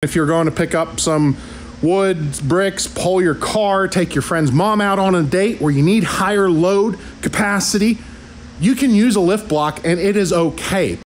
If you're going to pick up some wood, bricks, pull your car, take your friend's mom out on a date where you need higher load capacity, you can use a lift block and it is okay.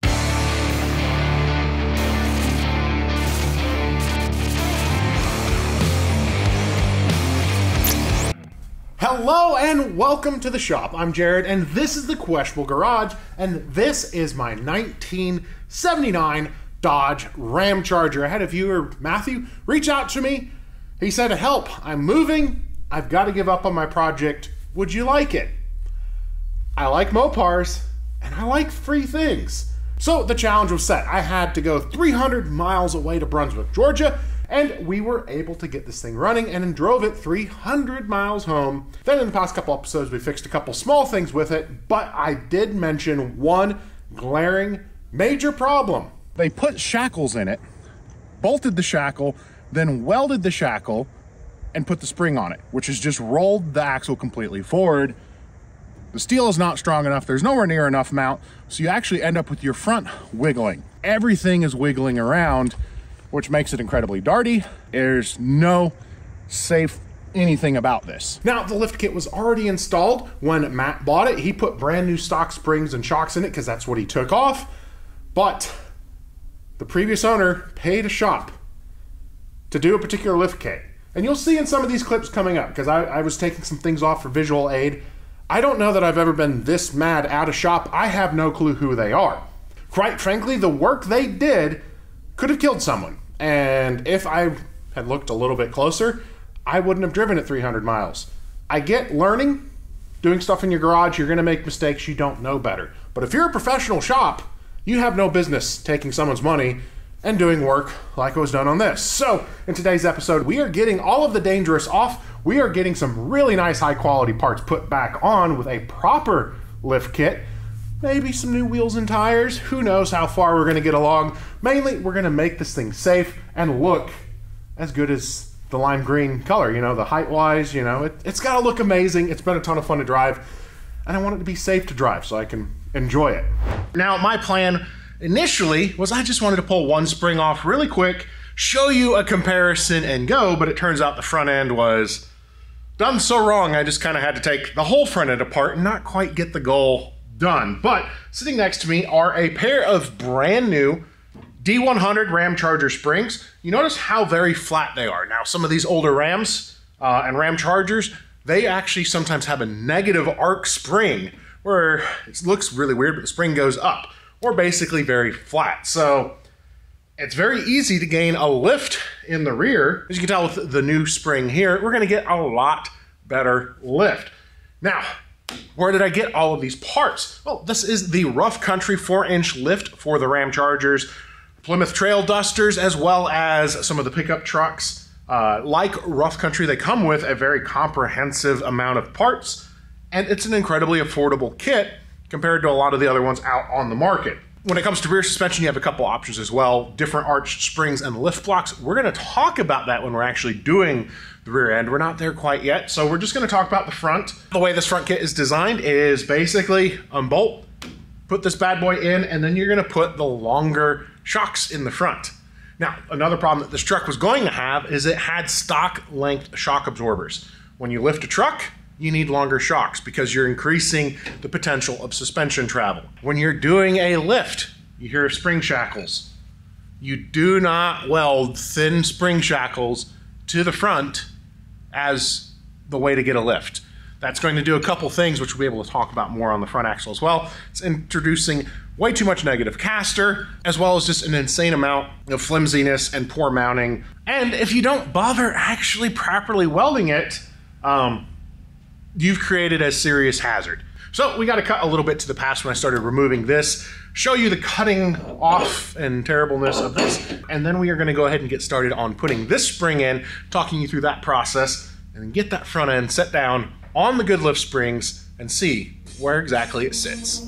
Hello and welcome to the shop. I'm Jared and this is the Questionable Garage and this is my 1979 Dodge Ramcharger. I had a viewer, Matthew, reach out to me. He said, help, I'm moving. I've got to give up on my project. Would you like it? I like Mopars and I like free things. So the challenge was set. I had to go 300 miles away to Brunswick, Georgia, and we were able to get this thing running and drove it 300 miles home. Then in the past couple episodes, we fixed a couple small things with it, but I did mention one glaring major problem. They put shackles in it, bolted the shackle, then welded the shackle and put the spring on it, which has just rolled the axle completely forward. The steel is not strong enough. There's nowhere near enough mount. So you actually end up with your front wiggling. Everything is wiggling around, which makes it incredibly darty. There's no safe anything about this. Now, the lift kit was already installed when Matt bought it. He put brand new stock springs and shocks in it because that's what he took off. But the previous owner paid a shop to do a particular lift kit. And you'll see in some of these clips coming up, because I was taking some things off for visual aid. I don't know that I've ever been this mad at a shop. I have no clue who they are. Quite frankly, the work they did could have killed someone. And if I had looked a little bit closer, I wouldn't have driven it 300 miles. I get learning, doing stuff in your garage, you're gonna make mistakes, you don't know better. But if you're a professional shop, you have no business taking someone's money and doing work like it was done on this. So in today's episode, we are getting all of the dangerous off. We are getting some really nice high quality parts put back on with a proper lift kit. Maybe some new wheels and tires. Who knows how far we're gonna get along. Mainly, we're gonna make this thing safe and look as good as the lime green color. You know, the height wise, you know, it's gotta look amazing. It's been a ton of fun to drive. And I want it to be safe to drive so I can enjoy it. Now, my plan initially was I just wanted to pull one spring off really quick, show you a comparison and go, but it turns out the front end was done so wrong I just kind of had to take the whole front end apart and not quite get the goal done. But sitting next to me are a pair of brand new D100 Ramcharger springs. You notice how very flat they are. Now, some of these older Rams and Ramchargers, they actually sometimes have a negative arc spring where it looks really weird, but the spring goes up, or basically very flat. So it's very easy to gain a lift in the rear. As you can tell with the new spring here, we're gonna get a lot better lift. Now, where did I get all of these parts? Well, this is the Rough Country 4-inch lift for the Ramchargers, Plymouth Trail Dusters, as well as some of the pickup trucks. Like Rough Country, they come with a very comprehensive amount of parts, and it's an incredibly affordable kit compared to a lot of the other ones out on the market. When it comes to rear suspension, you have a couple options as well, different arched springs and lift blocks. We're gonna talk about that when we're actually doing the rear end. We're not there quite yet, so we're just gonna talk about the front. The way this front kit is designed is basically unbolt, put this bad boy in, and then you're gonna put the longer shocks in the front. Now, another problem that this truck was going to have is it had stock length shock absorbers. When you lift a truck, you need longer shocks because you're increasing the potential of suspension travel. When you're doing a lift, you hear spring shackles. You do not weld thin spring shackles to the front as the way to get a lift. That's going to do a couple things, which we'll be able to talk about more on the front axle as well. It's introducing way too much negative caster, as well as just an insane amount of flimsiness and poor mounting. And if you don't bother actually properly welding it, you've created a serious hazard. So we got to cut a little bit to the past when I started removing this, show you the cutting off and terribleness of this, and then we are going to go ahead and get started on putting this spring in, talking you through that process, and then get that front end set down on the good lift springs and see where exactly it sits.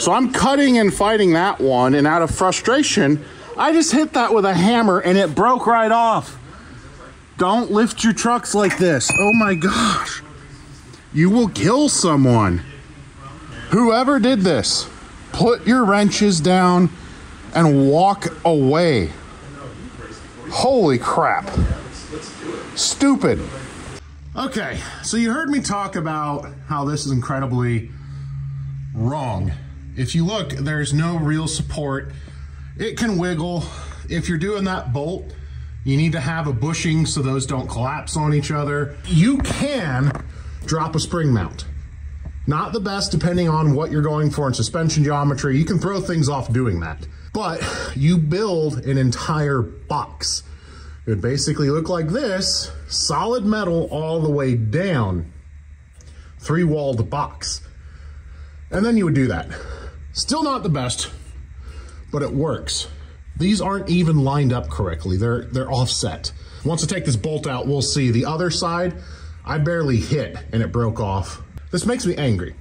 So I'm cutting and fighting that one, and out of frustration, I just hit that with a hammer and it broke right off. Don't lift your trucks like this. Oh my gosh. You will kill someone. Whoever did this, put your wrenches down and walk away. Holy crap. Stupid. Okay, so you heard me talk about how this is incredibly wrong. If you look, there's no real support. It can wiggle. If you're doing that bolt, you need to have a bushing so those don't collapse on each other. You can drop a spring mount. Not the best depending on what you're going for in suspension geometry. You can throw things off doing that. But you build an entire box. It would basically look like this, solid metal all the way down, 3-walled box. And then you would do that. Still not the best, but it works. These aren't even lined up correctly. They're offset. Once I take this bolt out, we'll see. The other side, I barely hit and it broke off. This makes me angry.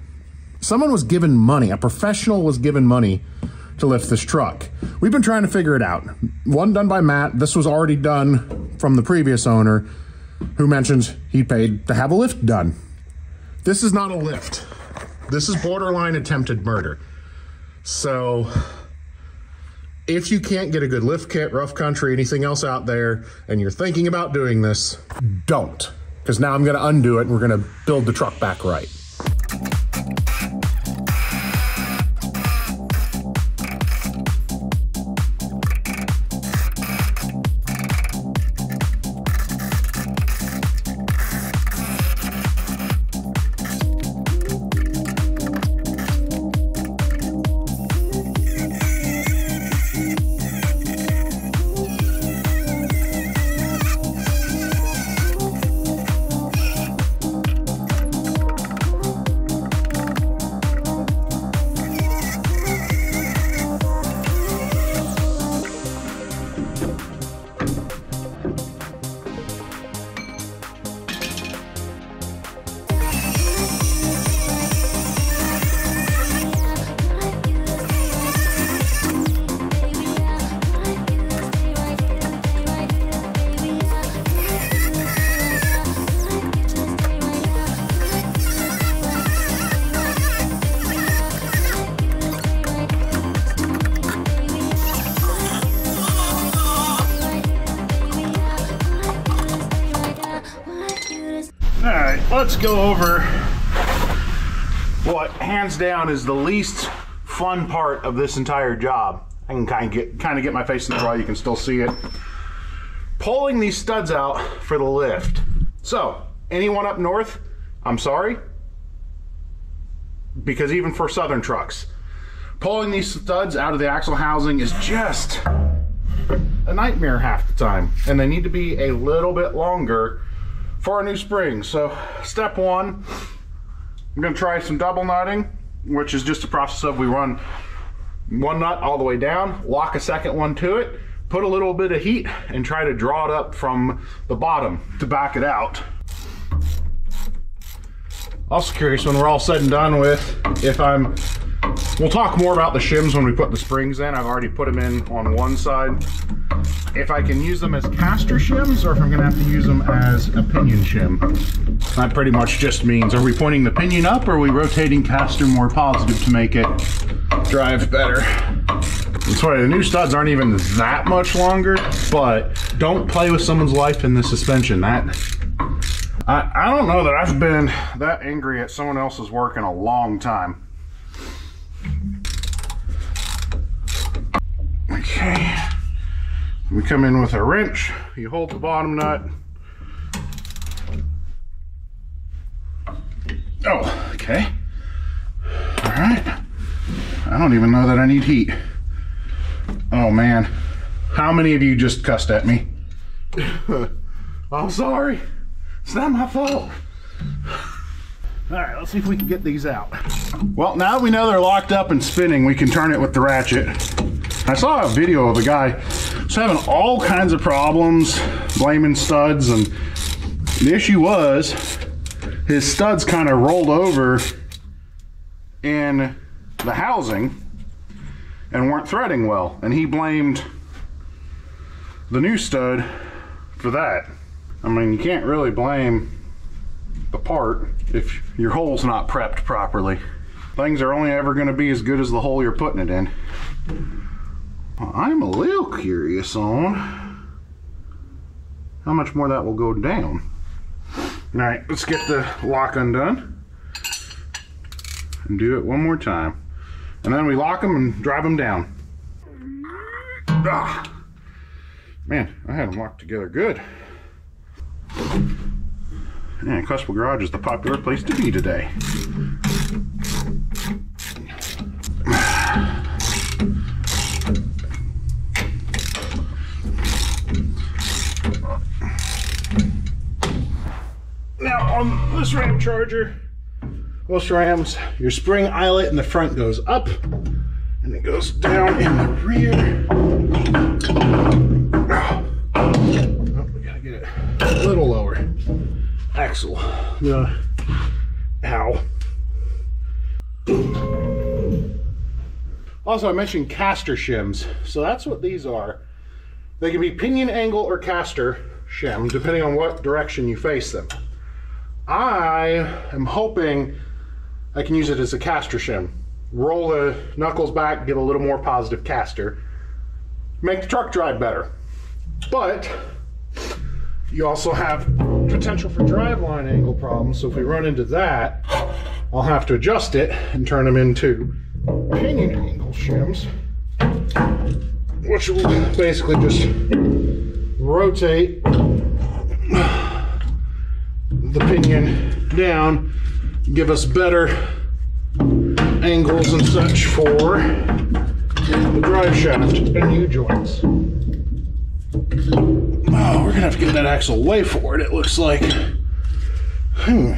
Someone was given money, a professional was given money to lift this truck. We've been trying to figure it out. One done by Matt. This was already done from the previous owner who mentions he paid to have a lift done. This is not a lift. This is borderline attempted murder. So if you can't get a good lift kit, rough country, anything else out there, and you're thinking about doing this, don't. Because now I'm gonna undo it and we're gonna build the truck back right. Let's go over what hands down is the least fun part of this entire job. I can kind of get my face in the draw. You can still see it. Pulling these studs out for the lift. So anyone up north, I'm sorry, because even for southern trucks, pulling these studs out of the axle housing is just a nightmare half the time, and they need to be a little bit longer for a new spring. So step one, I'm gonna try some double nutting, which is just a process of we run one nut all the way down, lock a second one to it, put a little bit of heat, and try to draw it up from the bottom to back it out. Also curious, when we're all said and done with, we'll talk more about the shims when we put the springs in. I've already put them in on one side. If I can use them as caster shims or if I'm gonna have to use them as a pinion shim. That pretty much just means, are we pointing the pinion up or are we rotating caster more positive to make it drive better? That's why the new studs aren't even that much longer, but don't play with someone's life in the suspension. I don't know that I've been that angry at someone else's work in a long time. Okay. We come in with a wrench, you hold the bottom nut. Oh, okay. All right. I don't even know that I need heat. Oh man, how many of you just cussed at me? I'm sorry, it's not my fault. All right, let's see if we can get these out. Well, now we know they're locked up and spinning, we can turn it with the ratchet. I saw a video of a guy who's having all kinds of problems blaming studs, and the issue was his studs kind of rolled over in the housing and weren't threading well, and he blamed the new stud for that. I mean, you can't really blame the part if your hole's not prepped properly. Things are only ever going to be as good as the hole you're putting it in. Well, I'm a little curious on how much more that will go down. All right, let's get the lock undone and do it one more time. And then we lock them and drive them down. Ah, man, I had them locked together good. And Questable Garage is the popular place to be today. Now on this Ramcharger, most Rams, your spring eyelet in the front goes up and it goes down in the rear. Oh, we gotta get it a little lower. Axle. Ow. Also, I mentioned caster shims, so that's what these are. They can be pinion angle or caster shim, depending on what direction you face them. I am hoping I can use it as a caster shim. Roll the knuckles back, give a little more positive caster, make the truck drive better. But you also have potential for driveline angle problems, so if we run into that, I'll have to adjust it and turn them into pinion angle shims, which will basically just rotate the pinion down, give us better angles and such for the drive shaft and U-joints. Oh, we're gonna have to get that axle way forward, it looks like. And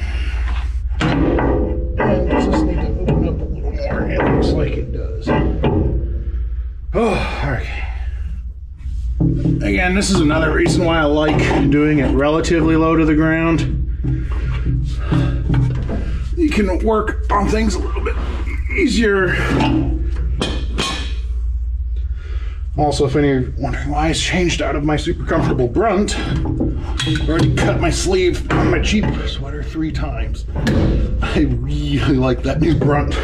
does this need to open up a little more? It looks like it does. Oh, okay. Again, this is another reason why I like doing it relatively low to the ground. You can work on things a little bit easier. Also, if any of you are wondering why it's changed out of my super comfortable brunt, I've already cut my sleeve on my cheap sweater 3 times. I really like that new brunt.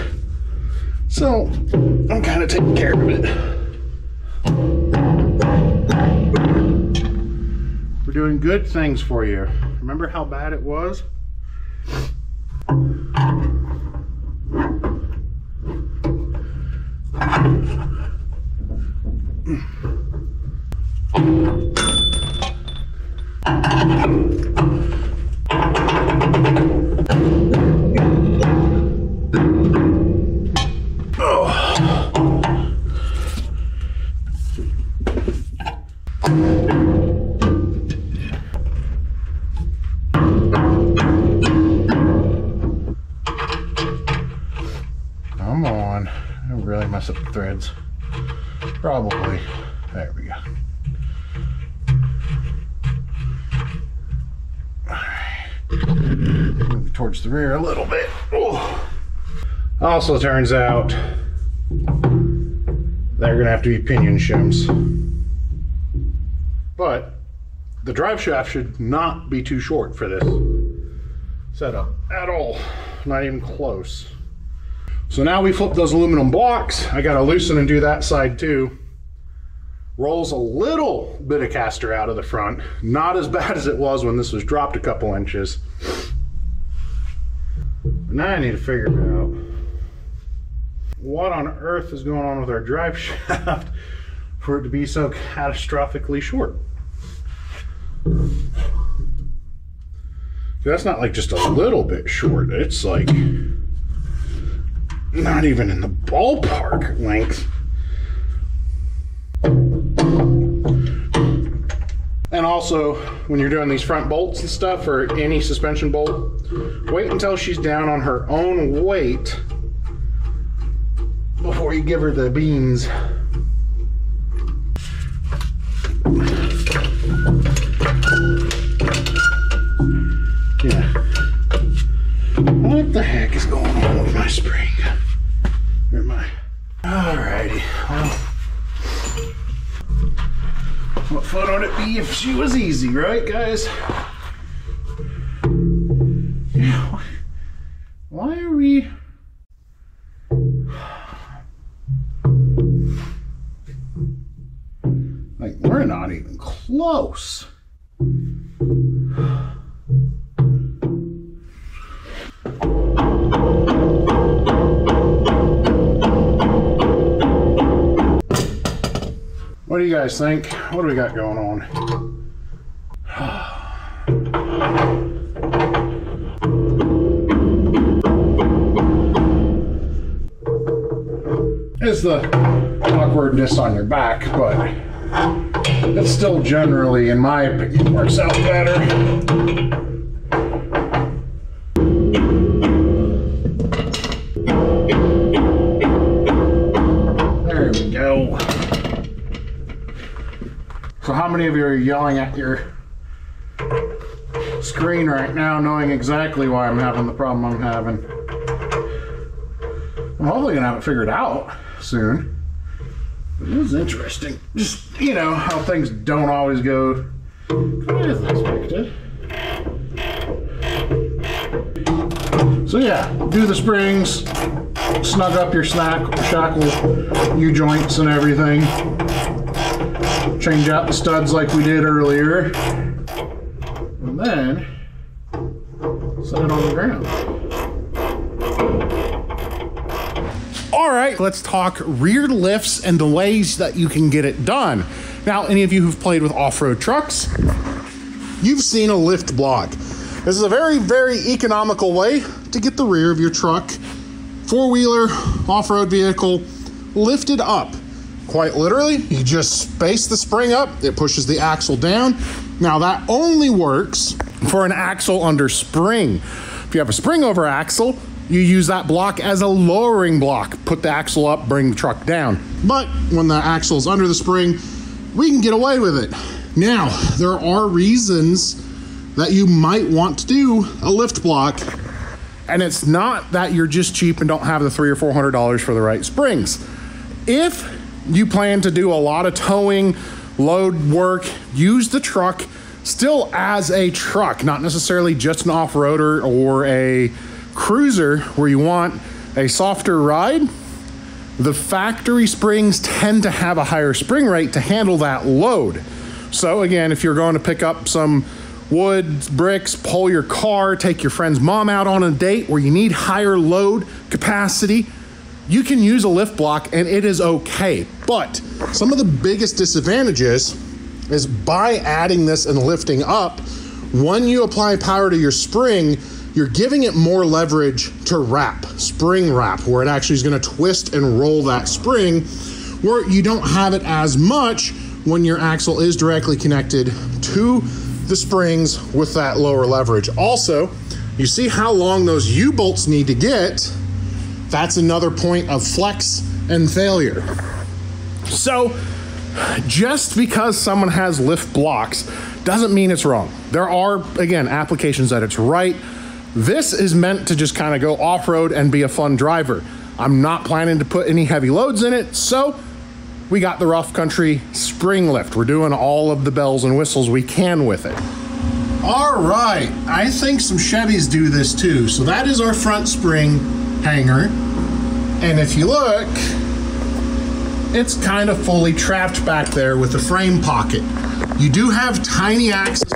So, I'm kind of taking care of it. We're doing good things for you. Remember how bad it was? Come on, I really mess up the threads. Probably. There we go. Move towards the rear a little bit. Oh. Also turns out they're gonna have to be pinion shims. But the drive shaft should not be too short for this setup at all. Not even close. So now we flip those aluminum blocks. I gotta loosen and do that side too. Rolls a little bit of caster out of the front. Not as bad as it was when this was dropped a couple inches. But now I need to figure out what on earth is going on with our drive shaft for it to be so catastrophically short. That's not like just a little bit short. It's like not even in the ballpark length. And also, when you're doing these front bolts and stuff, or any suspension bolt, wait until she's down on her own weight before you give her the beans. Yeah. What the heck is going on with my spring? Or my What fun would it be if she was easy, right, guys? Yeah. Why are we... Like, we're not even close. What do you guys think? What do we got going on? It's the awkwardness on your back, but it still generally, in my opinion, works out better. There we go. So how many of you are yelling at your screen right now, knowing exactly why I'm having the problem I'm having? I'm hopefully gonna have it figured out soon. It was interesting. Just, you know, how things don't always go as expected. So yeah, do the springs, snug up your shackle U-joints and everything. Change out the studs like we did earlier. And then set it on the ground. All right, let's talk rear lifts and the ways that you can get it done. Now, any of you who've played with off-road trucks, you've seen a lift block. This is a very, very economical way to get the rear of your truck, four-wheeler, off-road vehicle, lifted up. Quite literally, you just space the spring up, it pushes the axle down. Now that only works for an axle under spring. If you have a spring over axle, you use that block as a lowering block. Put the axle up, bring the truck down. But when the axle is under the spring, we can get away with it. Now, there are reasons that you might want to do a lift block, and it's not that you're just cheap and don't have the $300 or $400 for the right springs. If you plan to do a lot of towing, load work, use the truck still as a truck, not necessarily just an off-roader or a cruiser where you want a softer ride. The factory springs tend to have a higher spring rate to handle that load. So again, if you're going to pick up some wood, bricks, pull your car, take your friend's mom out on a date where you need higher load capacity, you can use a lift block and it is okay. But some of the biggest disadvantages is by adding this and lifting up, when you apply power to your spring, you're giving it more leverage to wrap, spring wrap, where it actually is going to twist and roll that spring, where you don't have it as much when your axle is directly connected to the springs with that lower leverage. Also, you see how long those U-bolts need to get. That's another point of flex and failure. So just because someone has lift blocks doesn't mean it's wrong. There are, again, applications that it's right. This is meant to just kind of go off-road and be a fun driver. I'm not planning to put any heavy loads in it, so we got the rough country spring lift. We're doing all of the bells and whistles we can with it. All right, I think some Chevys do this too. So that is our front spring hanger. And if you look, it's kind of fully trapped back there with the frame pocket. You do have tiny access,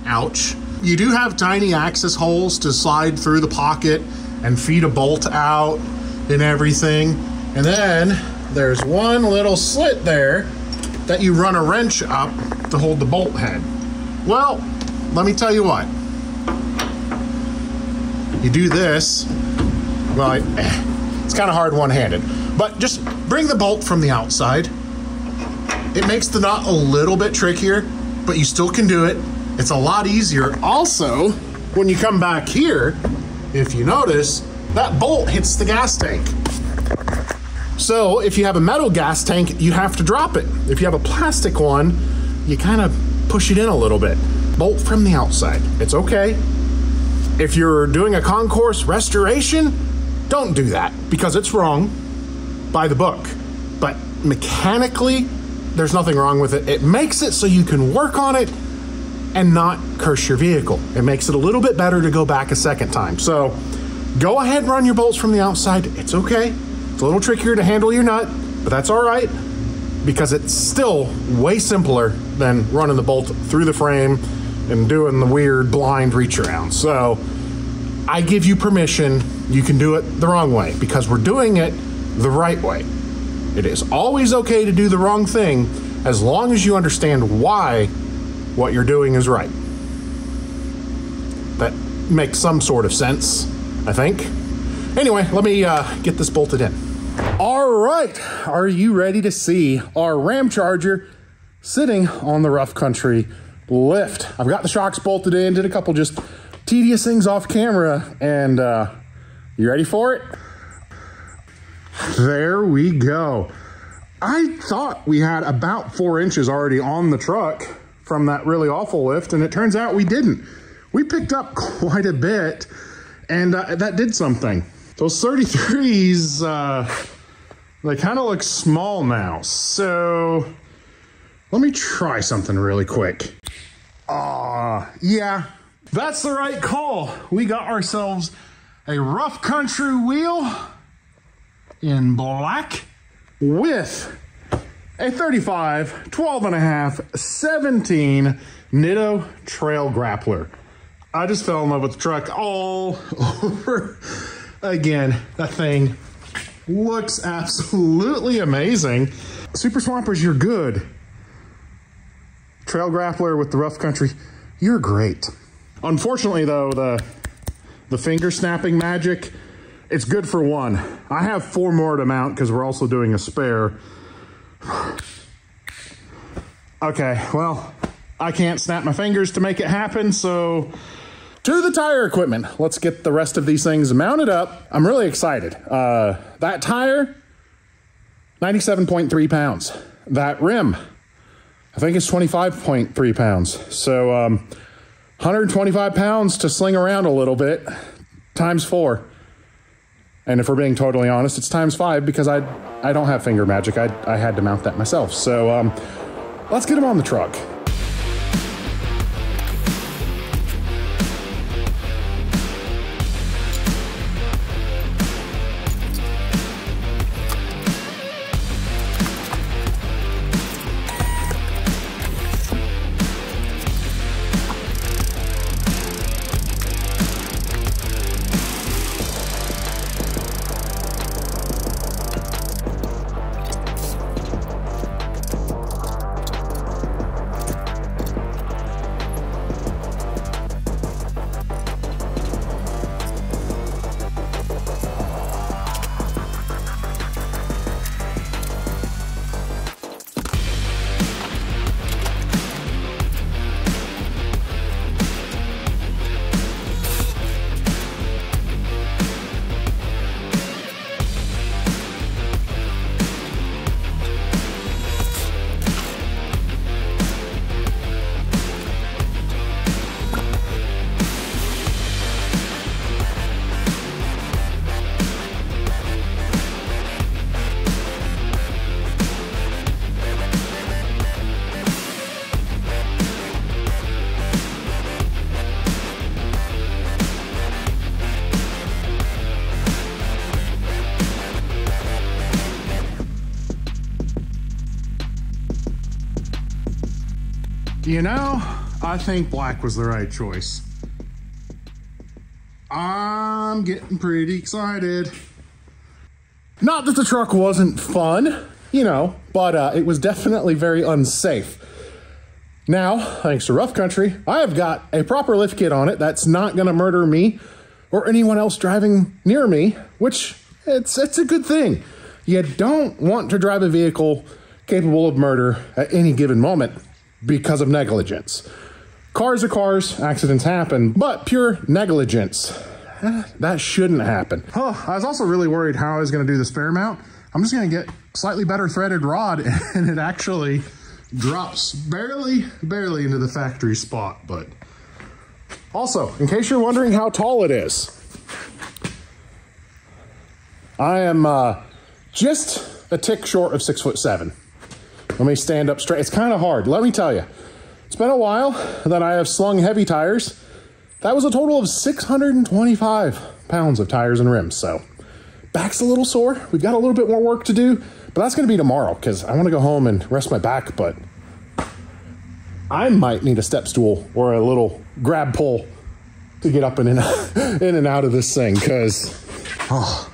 ouch. You do have tiny access holes to slide through the pocket and feed a bolt out and everything. And then there's one little slit there that you run a wrench up to hold the bolt head. Well, let me tell you what. You do this, well, it's kind of hard one-handed, but just bring the bolt from the outside. It makes the knot a little bit trickier, but you still can do it. It's a lot easier. Also, when you come back here, if you notice, that bolt hits the gas tank. So if you have a metal gas tank, you have to drop it. If you have a plastic one, you kind of push it in a little bit. Bolt from the outside. It's okay. If you're doing a concourse restoration, don't do that because it's wrong by the book. But mechanically, there's nothing wrong with it. It makes it so you can work on it and not curse your vehicle. It makes it a little bit better to go back a second time. So go ahead and run your bolts from the outside. It's okay. It's a little trickier to handle your nut, but that's all right, because it's still way simpler than running the bolt through the frame and doing the weird blind reach around. So I give you permission. You can do it the wrong way, because we're doing it the right way. It is always okay to do the wrong thing as long as you understand why what you're doing is right. That makes some sort of sense, I think. Anyway, let me get this bolted in. All right, are you ready to see our Ramcharger sitting on the rough country lift? I've got the shocks bolted in, did a couple just tedious things off camera, and you ready for it? There we go. I thought we had about 4 inches already on the truck from that really awful lift, and it turns out we didn't. We picked up quite a bit, and that did something. Those 33s, they kind of look small now. So let me try something really quick. Yeah, that's the right call. We got ourselves a rough country wheel in black with a 35, 12.5, 17 Nitto Trail Grappler. I just fell in love with the truck all over again. That thing looks absolutely amazing. Super Swampers, you're good. Trail Grappler with the rough country, you're great. Unfortunately though, the finger snapping magic, it's good for one. I have 4 more to mount because we're also doing a spare. Okay, well, I can't snap my fingers to make it happen, so to the tire equipment. Let's get the rest of these things mounted up. I'm really excited. That tire, 97.3 pounds. That rim, I think it's 25.3 pounds. So 125 pounds to sling around a little bit, times 4. And if we're being totally honest, it's times 5 because I don't have finger magic. I had to mount that myself. So let's get him on the truck. You know, I think black was the right choice. I'm getting pretty excited. Not that the truck wasn't fun, you know, but it was definitely very unsafe. Now, thanks to Rough Country, I have got a proper lift kit on it that's not gonna murder me or anyone else driving near me, which it's a good thing. You don't want to drive a vehicle capable of murder at any given moment because of negligence. Cars are cars, accidents happen, but pure negligence, that shouldn't happen. Oh, I was also really worried how I was gonna do the spare mount. I'm just gonna get slightly better threaded rod and it actually drops barely into the factory spot. But also, in case you're wondering how tall it is, I am just a tick short of 6'7". Let me stand up straight. It's kind of hard. Let me tell you, it's been a while that I have slung heavy tires. That was a total of 625 pounds of tires and rims. So back's a little sore. We've got a little bit more work to do, but that's going to be tomorrow because I want to go home and rest my back. But I might need a step stool or a little grab pole to get up and in and out of this thing because, oh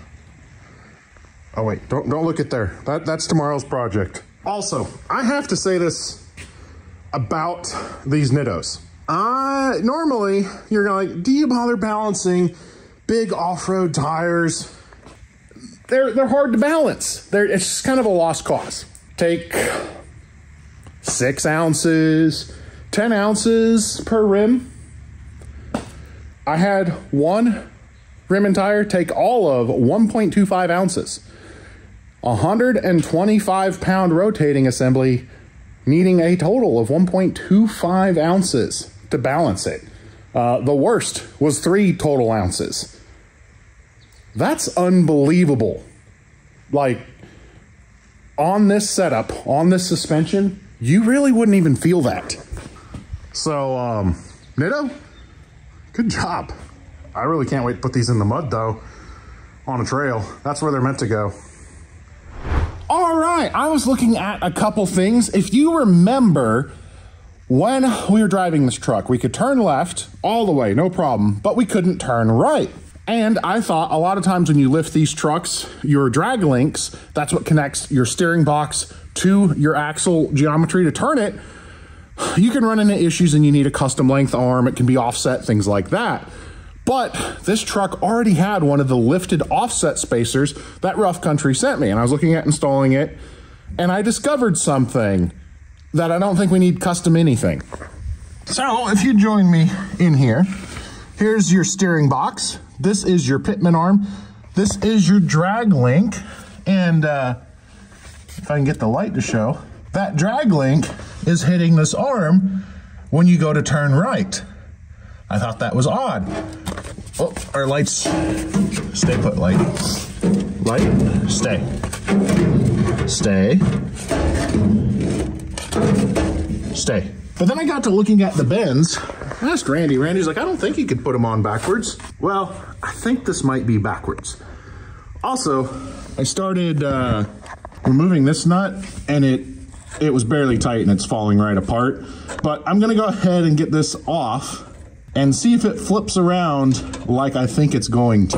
wait, don't look at there. That's tomorrow's project. Also, I have to say this about these Nittos. Normally, you're gonna like, do you bother balancing big off-road tires? They're hard to balance. It's just kind of a lost cause. Take 6 ounces, 10 ounces per rim. I had one rim and tire take all of 1.25 ounces. 125 pound rotating assembly needing a total of 1.25 ounces to balance it. The worst was 3 total ounces. That's unbelievable. Like, on this setup, on this suspension, you really wouldn't even feel that. So, Nitto, good job. I really can't wait to put these in the mud, though, on a trail. That's where they're meant to go. All right, I was looking at a couple things. If you remember, when we were driving this truck, we could turn left all the way, no problem, but we couldn't turn right. And I thought a lot of times when you lift these trucks, your drag links, that's what connects your steering box to your axle geometry to turn it. You can run into issues and you need a custom length arm. It can be offset, things like that. But this truck already had one of the lifted offset spacers that Rough Country sent me. And I was looking at installing it and I discovered something that I don't think we need custom anything. So if you join me in here, here's your steering box. This is your pitman arm. This is your drag link. And if I can get the light to show, that drag link is hitting this arm when you go to turn right. I thought that was odd. Oh, our lights, stay put, light. Light, stay. Stay. Stay. But then I got to looking at the bends. I asked Randy. Randy's like, I don't think you could put them on backwards. Well, I think this might be backwards. Also, I started removing this nut and it was barely tight and it's falling right apart. But I'm gonna go ahead and get this off and see if it flips around like I think it's going to.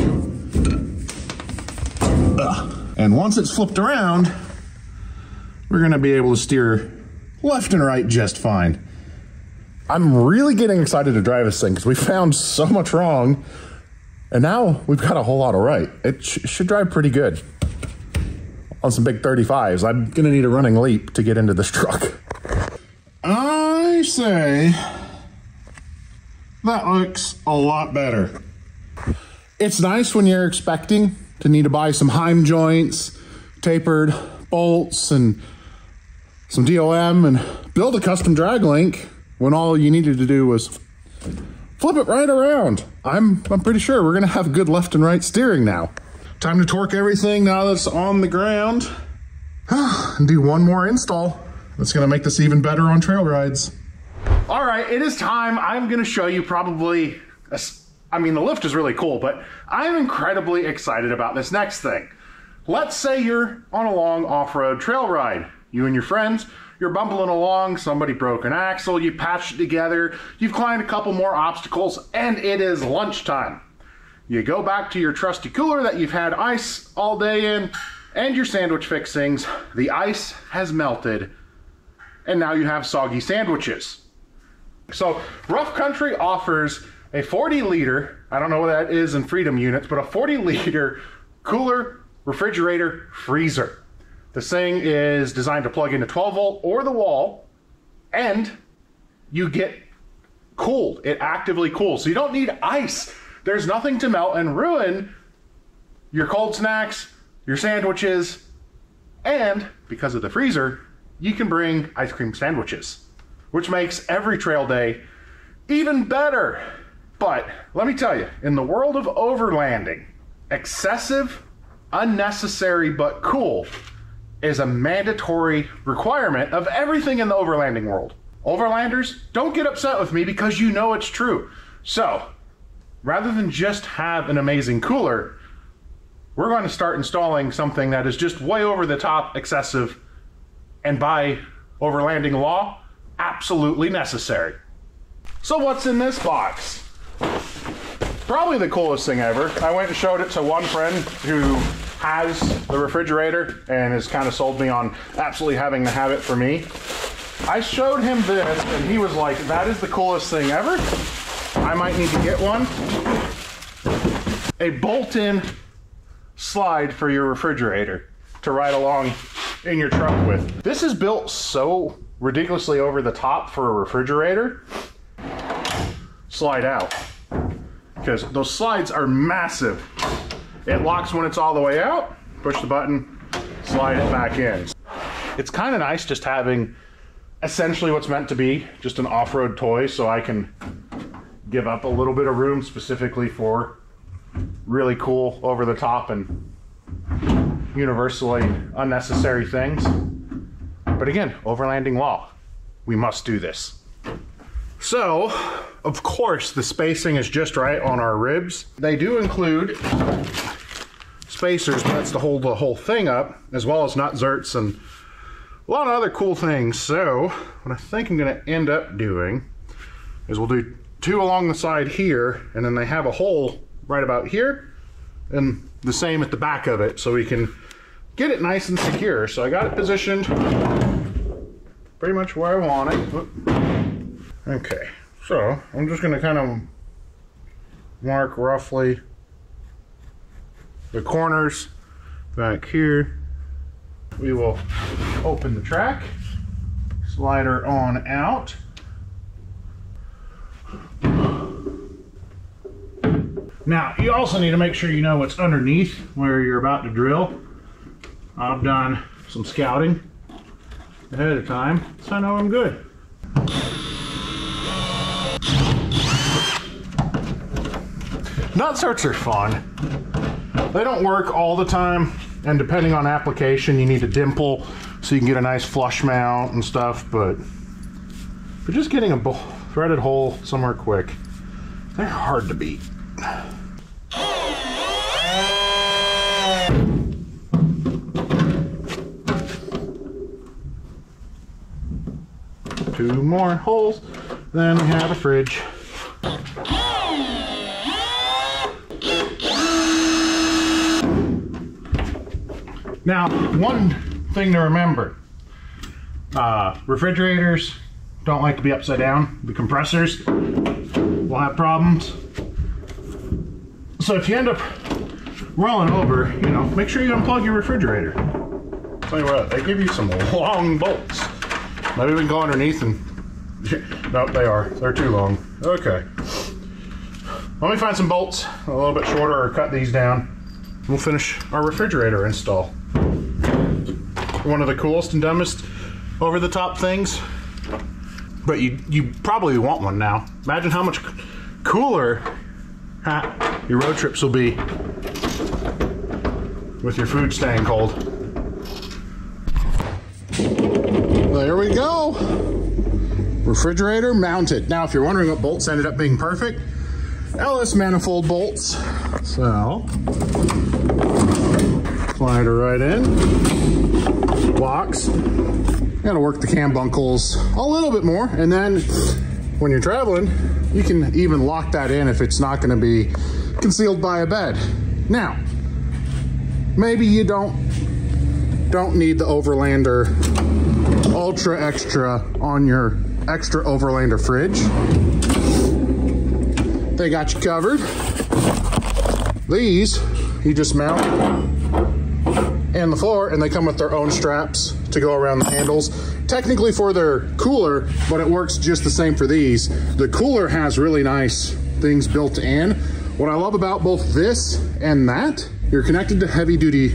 And once it's flipped around, we're gonna be able to steer left and right just fine. I'm really getting excited to drive this thing because we found so much wrong and now we've got a whole lot of right. It should drive pretty good. On some big 35s, I'm gonna need a running leap to get into this truck. I say, that looks a lot better. It's nice when you're expecting to need to buy some Heim joints, tapered bolts, and some DOM, and build a custom drag link when all you needed to do was flip it right around. I'm pretty sure we're gonna have good left and right steering now. Time to torque everything now that it's on the ground. And do one more install. That's gonna make this even better on trail rides. All right, it is time. I'm gonna show you probably, I mean, the lift is really cool, but I'm incredibly excited about this next thing. Let's say you're on a long off-road trail ride. You and your friends, you're bumbling along, somebody broke an axle, you patched it together, you've climbed a couple more obstacles, and it is lunchtime. You go back to your trusty cooler that you've had ice all day in, and your sandwich fixings. The ice has melted, and now you have soggy sandwiches. So Rough Country offers a 40-liter, I don't know what that is in freedom units, but a 40-liter cooler, refrigerator, freezer. This thing is designed to plug into 12 volt or the wall, and you get cooled. It actively cools, so you don't need ice. There's nothing to melt and ruin your cold snacks, your sandwiches, and because of the freezer, you can bring ice cream sandwiches, which makes every trail day even better. But let me tell you, in the world of overlanding, excessive, unnecessary, but cool is a mandatory requirement of everything in the overlanding world. Overlanders, don't get upset with me because you know it's true. So, rather than just have an amazing cooler, we're going to start installing something that is just way over the top excessive and by overlanding law, absolutely necessary. So what's in this box? Probably the coolest thing ever. I went and showed it to one friend who has the refrigerator and has kind of sold me on absolutely having to have it for me. I showed him this and he was like, that is the coolest thing ever. I might need to get one. A bolt-in slide for your refrigerator to ride along in your truck with. This is built so ridiculously over the top for a refrigerator. Slide out. Because those slides are massive. It locks when it's all the way out, push the button, slide it back in. It's kind of nice just having essentially what's meant to be just an off-road toy, so I can give up a little bit of room specifically for really cool, over-the-top and universally unnecessary things. But again, overlanding law, we must do this. So, of course, the spacing is just right on our ribs. They do include spacers, but that's to hold the whole thing up, as well as nut zerts and a lot of other cool things. So, what I think I'm gonna end up doing is we'll do two along the side here, and then they have a hole right about here, and the same at the back of it, so we can get it nice and secure. So I got it positioned pretty much where I want it. Okay, so I'm just gonna kind of mark roughly the corners back here. We will open the track, slide her on out. Now, you also need to make sure you know what's underneath where you're about to drill. I've done some scouting ahead of time, so I know I'm good. Nut zerts are fun. They don't work all the time, and depending on application, you need a dimple so you can get a nice flush mount and stuff, but for just getting a threaded hole somewhere quick, they're hard to beat. Two more holes, then we have a fridge. Now, one thing to remember, refrigerators don't like to be upside down. The compressors will have problems. So if you end up rolling over, you know, make sure you unplug your refrigerator. Tell you what, they give you some long bolts. Maybe we can go underneath and... Nope, they're too long. Okay. Let me find some bolts a little bit shorter, or cut these down. We'll finish our refrigerator install. One of the coolest and dumbest over-the-top things, but you probably want one now. Imagine how much cooler your road trips will be with your food staying cold. There we go. Refrigerator mounted. Now, if you're wondering what bolts ended up being perfect, LS manifold bolts. So, slide her right in. Locks. Gotta work the cam bunkles a little bit more, and then when you're traveling, you can even lock that in if it's not gonna be concealed by a bed. Now, maybe you don't need the Overlander Ultra Extra on your extra Overlander fridge. They got you covered. These, you just mount in the floor, and they come with their own straps to go around the handles. Technically for their cooler, but it works just the same for these. The cooler has really nice things built in. What I love about both this and that, you're connected to heavy duty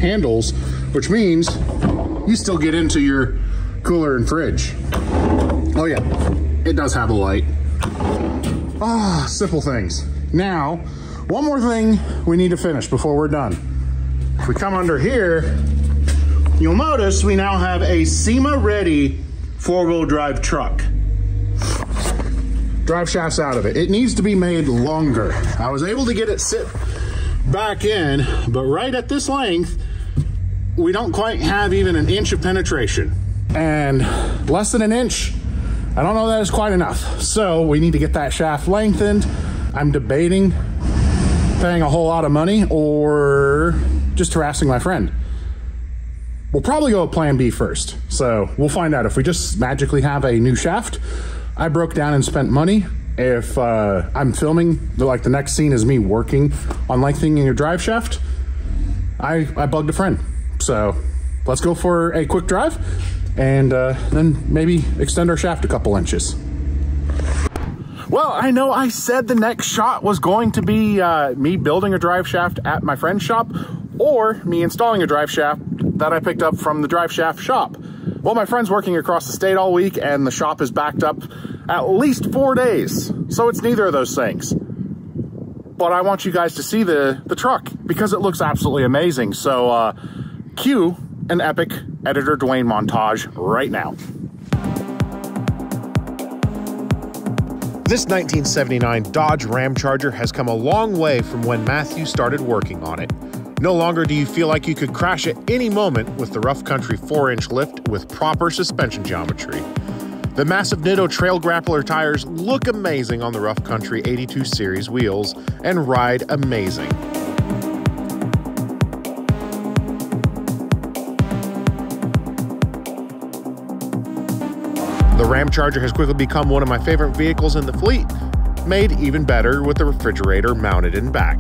handles, which means you still get into your cooler and fridge. Oh yeah, it does have a light. Ah, simple things. Now, one more thing we need to finish before we're done. If we come under here, you you'll notice we now have a SEMA-ready four-wheel drive truck. Drive shafts out of it. It needs to be made longer. I was able to get it sit back in, but right at this length, we don't quite have even an inch of penetration. And less than an inch, I don't know that is quite enough. So we need to get that shaft lengthened. I'm debating paying a whole lot of money or just harassing my friend. We'll probably go with plan B first. So we'll find out if we just magically have a new shaft. I broke down and spent money. If I'm filming, the next scene is me working on lengthening a drive shaft, I bugged a friend. So let's go for a quick drive and then maybe extend our shaft a couple inches. Well, I know I said the next shot was going to be me building a drive shaft at my friend's shop or me installing a drive shaft that I picked up from the drive shaft shop. Well, my friend's working across the state all week and the shop is backed up at least 4 days. So it's neither of those things. But I want you guys to see the truck because it looks absolutely amazing. So cue an epic Editor Dwayne montage right now. This 1979 Dodge Ramcharger has come a long way from when Matthew started working on it. No longer do you feel like you could crash at any moment with the rough country 4-inch lift with proper suspension geometry. The massive Nitto Trail Grappler tires look amazing on the rough country 82 series wheels and ride amazing. The Ramcharger has quickly become one of my favorite vehicles in the fleet, made even better with the refrigerator mounted in back.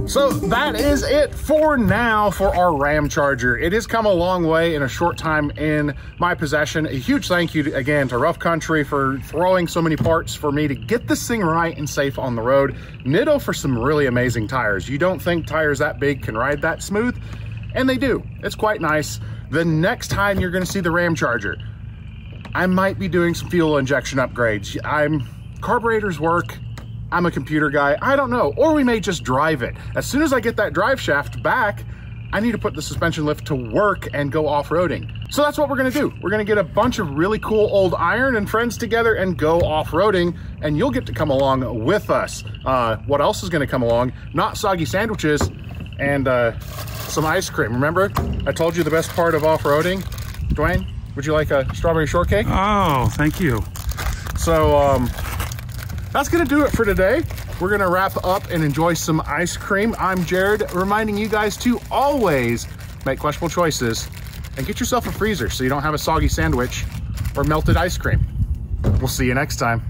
So that is it for now for our Ramcharger. It has come a long way in a short time in my possession. A huge thank you again to Rough Country for throwing so many parts for me to get this thing right and safe on the road. Nitto for some really amazing tires. You don't think tires that big can ride that smooth, and they do. It's quite nice. The next time you're gonna see the Ramcharger, I might be doing some fuel injection upgrades. Carburetors work. I'm a computer guy, I don't know, or we may just drive it. As soon as I get that drive shaft back, I need to put the suspension lift to work and go off-roading. So that's what we're gonna do. We're gonna get a bunch of really cool old iron and friends together and go off-roading, and you'll get to come along with us. What else is gonna come along? Not soggy sandwiches and some ice cream. Remember, I told you the best part of off-roading? Dwayne, would you like a strawberry shortcake? Oh, thank you. So, that's gonna do it for today. We're gonna wrap up and enjoy some ice cream. I'm Jared, reminding you guys to always make questionable choices and get yourself a freezer so you don't have a soggy sandwich or melted ice cream. We'll see you next time.